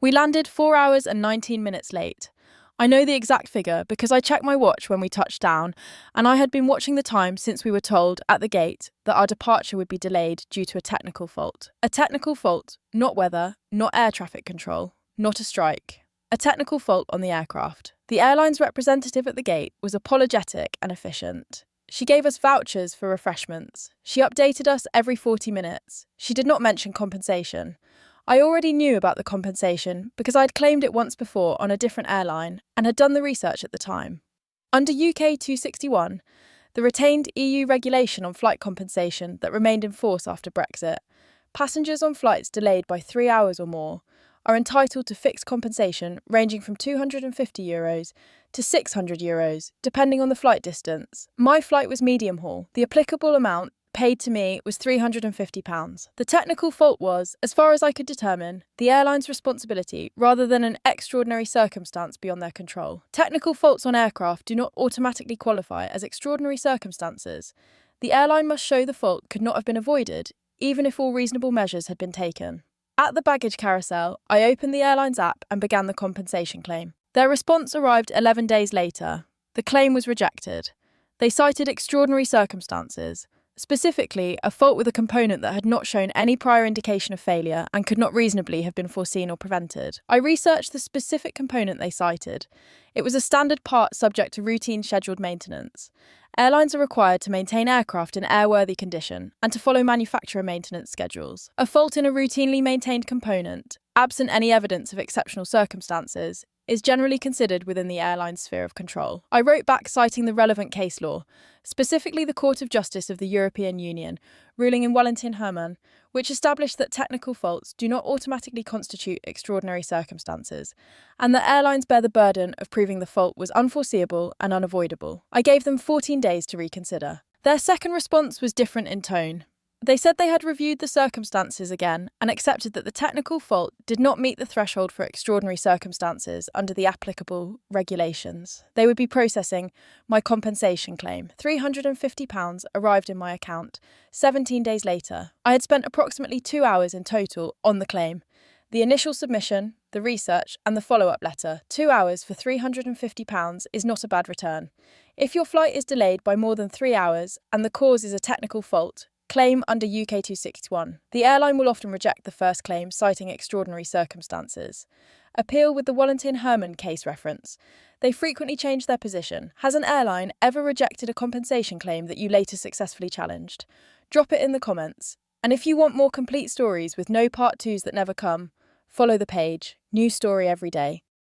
We landed 4 hours and 19 minutes late. I know the exact figure because I checked my watch when we touched down, and I had been watching the time since we were told at the gate that our departure would be delayed due to a technical fault. A technical fault, not weather, not air traffic control, not a strike. A technical fault on the aircraft. The airline's representative at the gate was apologetic and efficient. She gave us vouchers for refreshments. She updated us every 40 minutes. She did not mention compensation. I already knew about the compensation because I'd claimed it once before on a different airline and had done the research at the time. Under UK 261, the retained EU regulation on flight compensation that remained in force after Brexit, passengers on flights delayed by 3 hours or more are entitled to fixed compensation ranging from €250 to €600, depending on the flight distance. My flight was medium haul. The applicable amount paid to me was £350. The technical fault was, as far as I could determine, the airline's responsibility rather than an extraordinary circumstance beyond their control. Technical faults on aircraft do not automatically qualify as extraordinary circumstances. The airline must show the fault could not have been avoided, even if all reasonable measures had been taken. At the baggage carousel, I opened the airline's app and began the compensation claim. Their response arrived 11 days later. The claim was rejected. They cited extraordinary circumstances. Specifically, a fault with a component that had not shown any prior indication of failure and could not reasonably have been foreseen or prevented. I researched the specific component they cited. It was a standard part subject to routine scheduled maintenance. Airlines are required to maintain aircraft in airworthy condition and to follow manufacturer maintenance schedules. A fault in a routinely maintained component, absent any evidence of exceptional circumstances, is generally considered within the airline's sphere of control. I wrote back citing the relevant case law, specifically the Court of Justice of the European Union, ruling in Wallentin-Hermann, which established that technical faults do not automatically constitute extraordinary circumstances, and that airlines bear the burden of proving the fault was unforeseeable and unavoidable. I gave them 14 days to reconsider. Their second response was different in tone. They said they had reviewed the circumstances again and accepted that the technical fault did not meet the threshold for extraordinary circumstances under the applicable regulations. They would be processing my compensation claim. £350 arrived in my account 17 days later. I had spent approximately 2 hours in total on the claim. The initial submission, the research and the follow-up letter. 2 hours for £350 is not a bad return. If your flight is delayed by more than 3 hours and the cause is a technical fault, claim under UK 261. The airline will often reject the first claim, citing extraordinary circumstances. Appeal with the Wallentin-Hermann case reference. They frequently change their position. Has an airline ever rejected a compensation claim that you later successfully challenged? Drop it in the comments. And if you want more complete stories with no part 2s that never come, follow the page. New story every day.